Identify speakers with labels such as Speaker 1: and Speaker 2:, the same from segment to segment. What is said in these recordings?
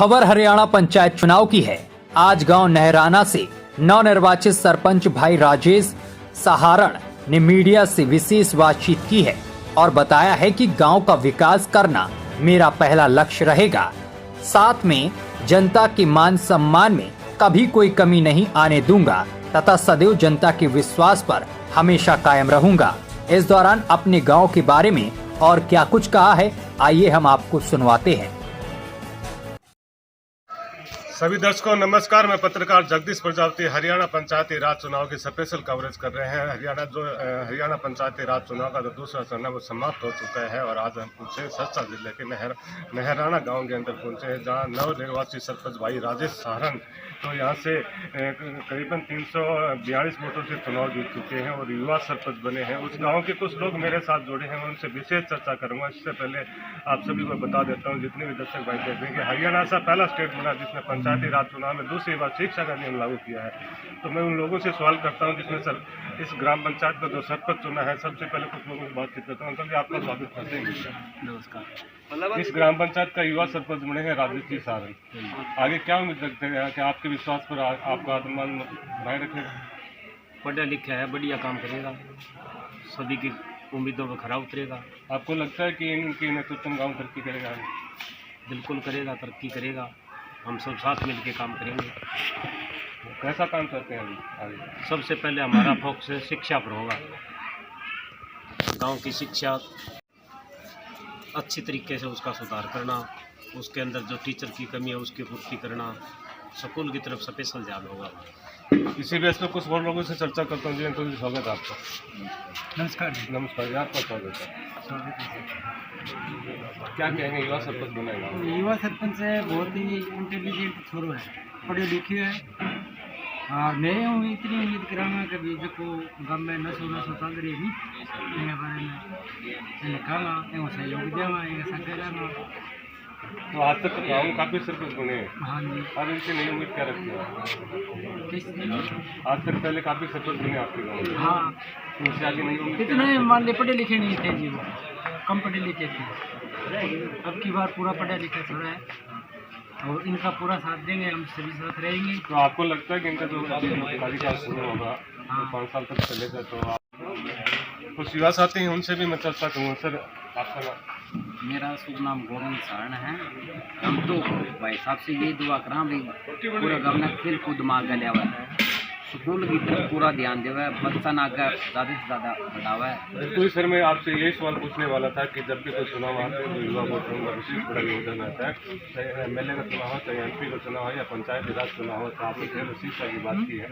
Speaker 1: खबर हरियाणा पंचायत चुनाव की है। आज गांव नहराना से नवनिर्वाचित सरपंच भाई राजेश सहारण ने मीडिया से विशेष बातचीत की है और बताया है कि गांव का विकास करना मेरा पहला लक्ष्य रहेगा। साथ में जनता के मान सम्मान में कभी कोई कमी नहीं आने दूंगा तथा सदैव जनता के विश्वास पर हमेशा कायम रहूंगा। इस दौरान अपने गांव के बारे में और क्या कुछ कहा है, आइए हम आपको सुनवाते हैं।
Speaker 2: सभी दर्शकों नमस्कार। मैं पत्रकार जगदीश प्रजापति हरियाणा पंचायती राज चुनाव की स्पेशल कवरेज कर रहे हैं। हरियाणा पंचायती राज चुनाव का जो दूसरा चरण है वो समाप्त हो चुका है और आज हम पहुंचे सिरसा जिले के नहराना गांव के अंदर पहुंचे हैं, जहां नवनिर्वाचित सरपंच भाई राजेश सहारण तो यहाँ से करीबन 342 वोटों से चुनाव जीत चुके हैं और युवा सरपंच बने हैं। उस गांव के कुछ लोग मेरे साथ जुड़े हैं, उनसे विशेष चर्चा करूंगा। इससे पहले आप सभी को बता देता हूं, जितने भी दर्शक भाई देख रहे हैं कि हरियाणा ऐसा पहला स्टेट बना जिसने पंचायती राज चुनाव में दूसरी बार शिक्षा का नियम लागू किया है। तो मैं उन लोगों से सवाल करता हूँ जिसमें सर इस ग्राम पंचायत का जो सरपंच चुना है। सबसे पहले कुछ लोगों से बातचीत करता हूँ। तो आपका स्वागत करते हैं।
Speaker 3: नमस्कार।
Speaker 2: इस ग्राम पंचायत का युवा सरपंच बने हैं राजेश जी सहारण। आगे क्या उम्मीद रखते हैं कि आपके विश्वास पर आपका आत्ममान बनाए रखेगा?
Speaker 3: पढ़ा लिखा है, बढ़िया काम करेगा, सभी की उम्मीदों पर खरा उतरेगा।
Speaker 2: आपको लगता है कि इनके नेतृत्व में गाँव तरक्की करेगा?
Speaker 3: बिल्कुल करेगा, तरक्की करेगा। हम सब साथ मिल के काम करेंगे।
Speaker 2: कैसा काम करते हैं आगे?
Speaker 3: सबसे पहले हमारा फोकस शिक्षा पर होगा। गांव की शिक्षा अच्छी तरीके से उसका सुधार करना, उसके अंदर जो टीचर की कमी है उसकी पूर्ति करना, स्कूल की तरफ स्पेशल ध्यान होगा।
Speaker 2: इसी बेस पर कुछ और लोगों से चर्चा करता हूँ। जी अंकल जी, स्वागत है आपका।
Speaker 3: नमस्कार जी।
Speaker 2: नमस्कार जी, आपका स्वागत है। क्या कहेंगे युवा सरपंच बनेगा?
Speaker 4: युवा सरपंच है, बहुत ही इंटेलिजेंट छोरो है, पढ़े लिखे है और मैं हूँ इतनी उम्मीद कराऊंगा कि भी जो गाँव में नशो चल रही है इनके बारे में कहना एवं सहयोग देवा ऐसा कराना।
Speaker 2: तो आज तक गाँव काफी सरपंच बने हैं।
Speaker 4: हाँ जी।
Speaker 2: आज इनसे नई उम्मीद क्या रखते हैं?
Speaker 4: किस
Speaker 2: आज तक पहले काफी सरपंच बने आपके गाँव में।
Speaker 4: हाँ,
Speaker 2: तो उससे आगे नई उम्मीद
Speaker 4: इतने मान ली पढ़े लिखे नहीं थे जी, वो कम पढ़े लिखे थे। अब की बार पूरा पढ़ा लिखा थोड़ा है और इनका पूरा साथ देंगे, हम सभी साथ रहेंगे।
Speaker 2: तो आपको लगता है कि इनका जो कार्यकाल शुरू होगा तो 5 साल तक चलेगा? तो आप कुछ युवा साथी हैं, उनसे भी मैं चर्चा करूँगा। सर आपका नाम?
Speaker 4: मेरा शुभ नाम गोविंद सहारण है। हम तो भाई साहब से ये दुआ करा भी पूरा गवर्नर खेल कूद मार गया हुआ है, स्कूल की तरफ पूरा ध्यान देवा है, बच्चा ना का ज़्यादा से ज़्यादा बढ़ावा है।
Speaker 2: तो सर मैं आपसे यही सवाल पूछने वाला था कि जब भी कोई चुनाव आते हैं तो युवा वोटरों का विशेष बड़ा योगदान आता है। चाहे MLA का चुनाव हो, चाहे MP का चुनाव हो या पंचायती राज चुनाव हो। तो आपने खेल शिक्षा की बात की है,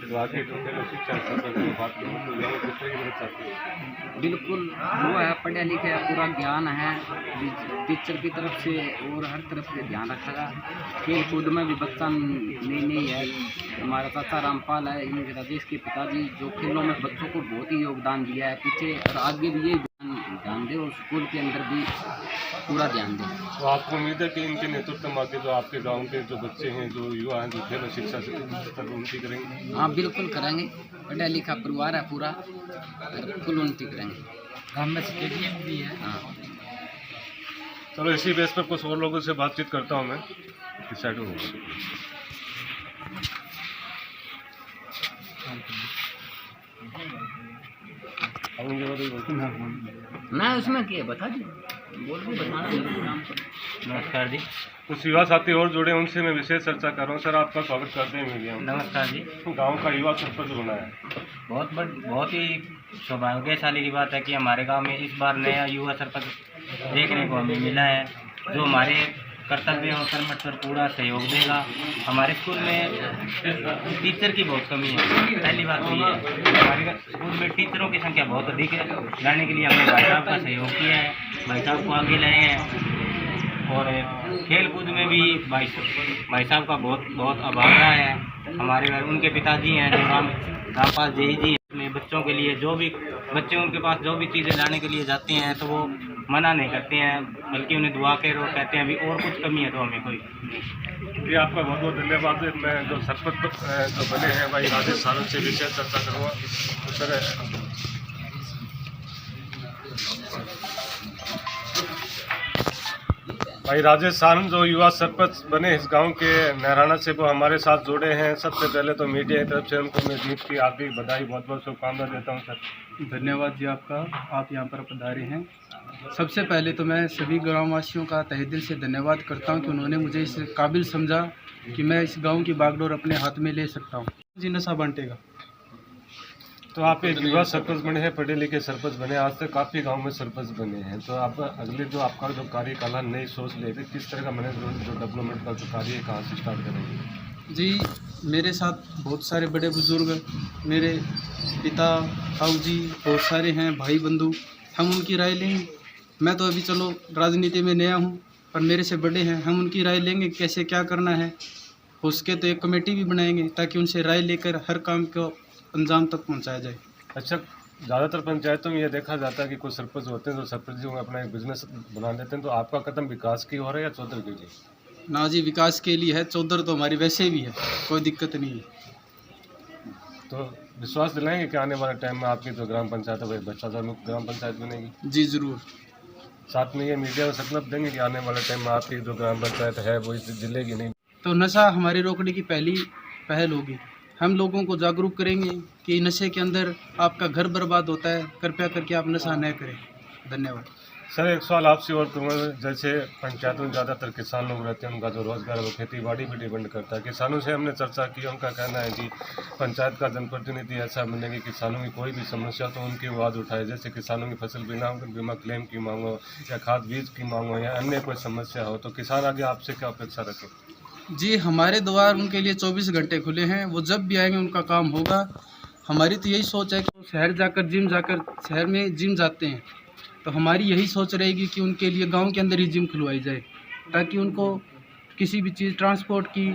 Speaker 2: तो आगे जो खेल शिक्षा की बात की तो युवा किस तरह की मदद चाहती है?
Speaker 4: बिल्कुल वो है, पढ़ा लिखा है, पूरा ज्ञान है, टीचर की तरफ से और हर तरफ से ध्यान रखेगा। खेल कूद में भी बच्चा नहीं है। हमारा चाचा रामपाल है, इनके राजेश के पिताजी, जो खेलों में बच्चों को बहुत ही योगदान दिया है पीछे, और आगे भी ये ध्यान दे और स्कूल के अंदर भी पूरा ध्यान दे।
Speaker 2: तो आपको उम्मीद है कि इनके नेतृत्व में आगे जो आपके गांव के जो बच्चे हैं, जो युवा हैं, जो खेल और शिक्षा से उन्नति करेंगे?
Speaker 4: हाँ बिल्कुल करेंगे, पढ़ा लिखा परिवार है पूरा, बिल्कुल उन्नति करेंगे। गाँव में स्टेडियम भी है। हाँ
Speaker 2: चलो इसी बेस पर कुछ और लोगों से बातचीत करता हूँ मैं। डिसाइड होगा
Speaker 4: ना उसमें क्या बता दी, बोल भी बताना।
Speaker 3: नमस्कार जी।
Speaker 2: कुछ युवा साथी और जुड़े, उनसे मैं विशेष चर्चा कर रहा हूँ। सर आपका स्वागत करते हैं मीडिया में।
Speaker 3: नमस्कार जी।
Speaker 2: गांव का युवा सरपंच बना है,
Speaker 3: बहुत ही सौभाग्यशाली की बात है कि हमारे गांव में इस बार नया युवा सरपंच देखने को हमें मिला है, जो हमारे कर्तव्य और कर्मठ पर पूरा सहयोग देगा। हमारे स्कूल में टीचर की बहुत कमी है, पहली बात तो ये है। हमारे स्कूल में टीचरों की संख्या बहुत अधिक है, लाने के लिए हमने भाई साहब का सहयोग किया है, भाई साहब को आगे लाए हैं। और खेल कूद में भी भाई साहब का बहुत आभार रहा है। हमारे घर उनके पिताजी हैं जो रामपाल जी में बच्चों के लिए जो भी बच्चे उनके पास जो भी चीज़ें लाने के लिए जाते हैं तो वो मना नहीं करते हैं, बल्कि उन्हें दुआ कर और कहते हैं अभी और कुछ कमी है तो हमें कोई।
Speaker 2: ये आपका बहुत बहुत धन्यवाद। मैं जो सरपंच जो बने हैं भाई राजेश सहारण से विशेष चर्चा करूँगा। तो सर भाई राजेश सानंद जो युवा सरपंच बने इस गांव के नहराना से, वो हमारे साथ जुड़े हैं। सबसे पहले तो मीडिया की तरफ से उनको मैं जीत की हार्दिक बधाई, बहुत बहुत शुभकामनाएं देता हूं सर।
Speaker 5: धन्यवाद जी आपका, आप यहाँ पर पधारे हैं। सबसे पहले तो मैं सभी ग्रामवासियों का तहे दिल से धन्यवाद करता हूँ कि उन्होंने मुझे इस काबिल समझा कि मैं इस गांव की बागडोर अपने हाथ में ले सकता हूँ। जी नशा बांटेगा।
Speaker 2: तो आप एक युवा सरपंच बने हैं, पढ़े लिखे सरपंच बने, आज तक काफ़ी गांव में सरपंच बने हैं। तो आप अगले जो आपका जो कार्यकाल है, नई सोच लेकर किस तरह का मैनेजमेंट जो डेवलपमेंट का जो कार्य है कहाँ से स्टार्ट करेंगे?
Speaker 5: जी मेरे साथ बहुत सारे बड़े बुजुर्ग, मेरे पिता ताऊ जी बहुत सारे हैं, भाई बंधु, हम उनकी राय लेंगे। मैं तो अभी चलो राजनीति में नया हूँ, पर मेरे से बड़े हैं, हम उनकी राय लेंगे कैसे क्या करना है। हो सके तो एक कमेटी भी बनाएंगे ताकि उनसे राय लेकर हर काम को अंजाम तक पहुंचाया जाए।
Speaker 2: अच्छा, ज़्यादातर पंचायतों में यह देखा जाता है कि कुछ सरपंच होते हैं तो सरपंच जी अपना एक बिजनेस बना लेते हैं। तो आपका कदम विकास की हो रहा है या चौधर के लिए?
Speaker 5: ना जी, विकास के लिए है। चौधर तो हमारी वैसे भी है, कोई दिक्कत नहीं है।
Speaker 2: तो विश्वास दिलाएंगे कि आने वाले टाइम में आपकी जो ग्राम पंचायत है वही भ्रष्टाचार मुक्त ग्राम पंचायत बनेगी?
Speaker 5: जी ज़रूर।
Speaker 2: साथ में ये मीडिया को संकल्प देंगे कि आने वाले टाइम में आपकी जो ग्राम पंचायत है वो इस जिले की नहीं।
Speaker 5: तो नशा हमारी रोकने की पहली पहल होगी। हम लोगों को जागरूक करेंगे कि नशे के अंदर आपका घर बर्बाद होता है, कृपया करके आप नशा न करें। धन्यवाद
Speaker 2: सर। एक सवाल आपसे और करूँगा, जैसे पंचायतों में ज़्यादातर किसान लोग रहते हैं, उनका जो रोज़गार है वो खेती बाड़ी पर डिपेंड करता है। किसानों से हमने चर्चा की, उनका कहना है कि पंचायत का जनप्रतिनिधि ऐसा बने कि किसानों की कोई भी समस्या तो उनकी आवाज़ उठाए। जैसे किसानों की फसल बीमा क्लेम की मांग हो, या खाद बीज की मांग हो, या अन्य कोई समस्या हो, तो किसान आगे आपसे क्या अपेक्षा रखें?
Speaker 5: जी, हमारे द्वार उनके लिए 24 घंटे खुले हैं। वो जब भी आएंगे उनका काम होगा। हमारी तो यही सोच है कि वो शहर में जिम जाते हैं, तो हमारी यही सोच रहेगी कि उनके लिए गांव के अंदर ही जिम खुलवाई जाए, ताकि उनको किसी भी चीज़ ट्रांसपोर्ट की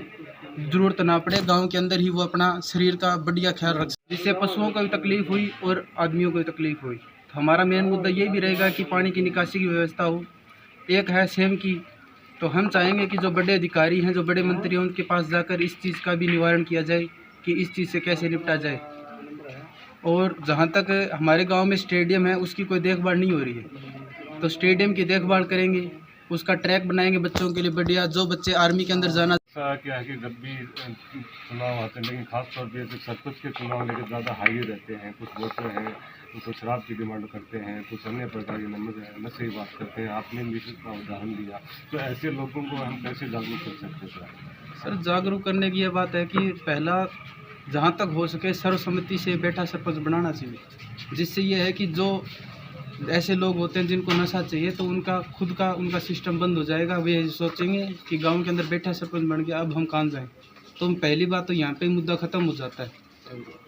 Speaker 5: ज़रूरत ना पड़े। गांव के अंदर ही वो अपना शरीर का बढ़िया ख्याल रख सके, जिससे पशुओं को भी तकलीफ हुई और आदमियों को भी तकलीफ हुई। तो हमारा मेन मुद्दा ये भी रहेगा कि पानी की निकासी की व्यवस्था हो। एक है सेम की, तो हम चाहेंगे कि जो बड़े अधिकारी हैं, जो बड़े मंत्री हैं, उनके पास जाकर इस चीज़ का भी निवारण किया जाए कि इस चीज़ से कैसे निपटा जाए। और जहाँ तक हमारे गांव में स्टेडियम है, उसकी कोई देखभाल नहीं हो रही है, तो स्टेडियम की देखभाल करेंगे, उसका ट्रैक बनाएंगे बच्चों के लिए बढ़िया, जो बच्चे आर्मी के अंदर जाना।
Speaker 2: ऐसा क्या है कि जब भी चुनाव आते हैं, लेकिन खासतौर पर जो सरपंच के चुनाव लेकर ज़्यादा हाई रहते हैं, कुछ वोटर हैं तो शराब की डिमांड करते हैं, कुछ अन्य प्रकार की नशे की बात करते हैं। आपने मिश्र का उदाहरण दिया, तो ऐसे लोगों को हम कैसे जागरूक कर सकते हैं?
Speaker 5: सर, जागरूक करने की ये बात है कि पहला जहाँ तक हो सके सर्वसम्मति से बैठा सरपंच बनाना चाहिए, जिससे ये है कि जो ऐसे लोग होते हैं जिनको नशा चाहिए, तो उनका सिस्टम बंद हो जाएगा। वे सोचेंगे कि गांव के अंदर बैठा सरपंच बन गया, अब हम कहाँ जाएं। तो पहली बात तो यहाँ पे मुद्दा ख़त्म हो जाता है।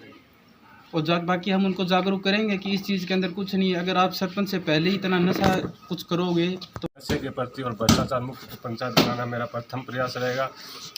Speaker 5: और बाकी हम उनको जागरूक करेंगे कि इस चीज़ के अंदर कुछ नहीं है। अगर आप सरपंच से पहले ही इतना नशा कुछ करोगे तो
Speaker 2: नशे के प्रति और भ्रष्टाचार मुक्त पंचायत बनाना मेरा प्रथम प्रयास रहेगा।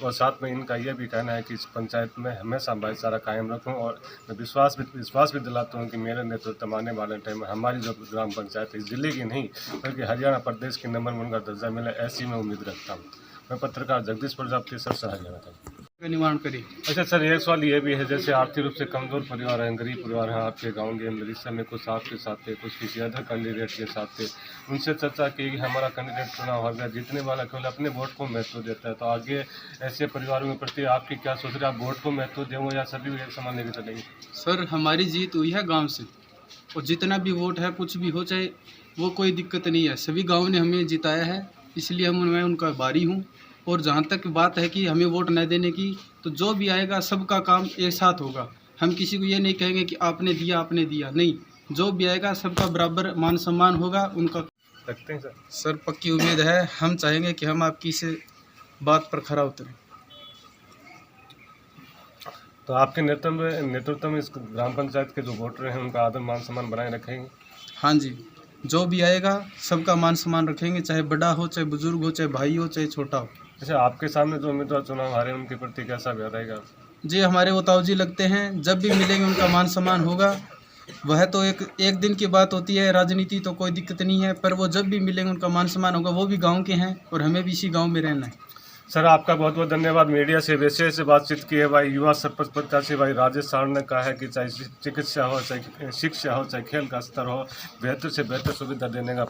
Speaker 2: और साथ में इनका यह भी कहना है कि इस पंचायत में हमेशा भाईचारा कायम रखूं, और मैं विश्वास भी दिलाता हूं कि मेरे नेतृत्व में आने वाले टाइम में हमारी जो ग्राम पंचायत है, इस जिले की नहीं बल्कि हरियाणा प्रदेश के नंबर 1 का दर्जा मिले, ऐसी मैं उम्मीद रखता हूँ। मैं पत्रकार जगदीश प्रजापति, सर हरियाणा था।
Speaker 5: निवारण करें।
Speaker 2: अच्छा सर, एक सवाल ये भी है, जैसे आर्थिक रूप से कमज़ोर परिवार हैं, गरीब परिवार हैं आपके गांव के अंदर, इस समय कुछ आपके साथ थे, कुछ किसी अदर कैंडिडेट के साथ थे, उनसे चर्चा की कि हमारा कैंडिडेट चुनाव हो गया, जीतने वाला केवल अपने वोट को महत्व देता है, तो आगे ऐसे परिवारों के प्रति आपकी क्या सोच रहे हैं? आप वोट को महत्व देंगे या सभी एक समान लेकर चलेंगे?
Speaker 5: सर, हमारी जीत हुई है गाँव से, और जितना भी वोट है, कुछ भी हो चाहे, वो कोई दिक्कत नहीं है। सभी गाँव ने हमें जिताया है, इसलिए मैं उनका आभारी हूँ। और जहाँ तक बात है कि हमें वोट न देने की, तो जो भी आएगा सबका काम एक साथ होगा। हम किसी को ये नहीं कहेंगे कि आपने दिया, नहीं, जो भी आएगा सबका बराबर मान सम्मान होगा उनका।
Speaker 2: रखते हैं
Speaker 5: सर, पक्की उम्मीद है। हम चाहेंगे कि हम आपकी से बात पर खरा उतरें।
Speaker 2: तो आपके नेतृत्व में इस ग्राम पंचायत के जो वोटर हैं उनका आदर मान सम्मान बनाए रखेंगे?
Speaker 5: हाँ जी, जो भी आएगा सबका मान सम्मान रखेंगे, चाहे बड़ा हो, चाहे बुजुर्ग हो, चाहे भाई हो, चाहे छोटा हो।
Speaker 2: अच्छा, आपके सामने जो उम्मीदवार चुनाव हारे उनके प्रति कैसा व्यवहार रहेगा?
Speaker 5: जी, हमारे वो ताऊ जी लगते हैं, जब भी मिलेंगे उनका मान सम्मान होगा। वह तो एक दिन की बात होती है, राजनीति तो कोई दिक्कत नहीं है, पर वो जब भी मिलेंगे उनका मान सम्मान होगा। वो भी गांव के हैं और हमें भी इसी गांव में रहना है।
Speaker 2: सर, आपका बहुत बहुत धन्यवाद। मीडिया से विषय से बातचीत की है भाई युवा सरपंच प्रत्याशी भाई राजेश सारण ने कहा है कि चाहे चिकित्सा हो, चाहे शिक्षा हो, चाहे खेल का स्तर हो, बेहतर से बेहतर सुविधा देने का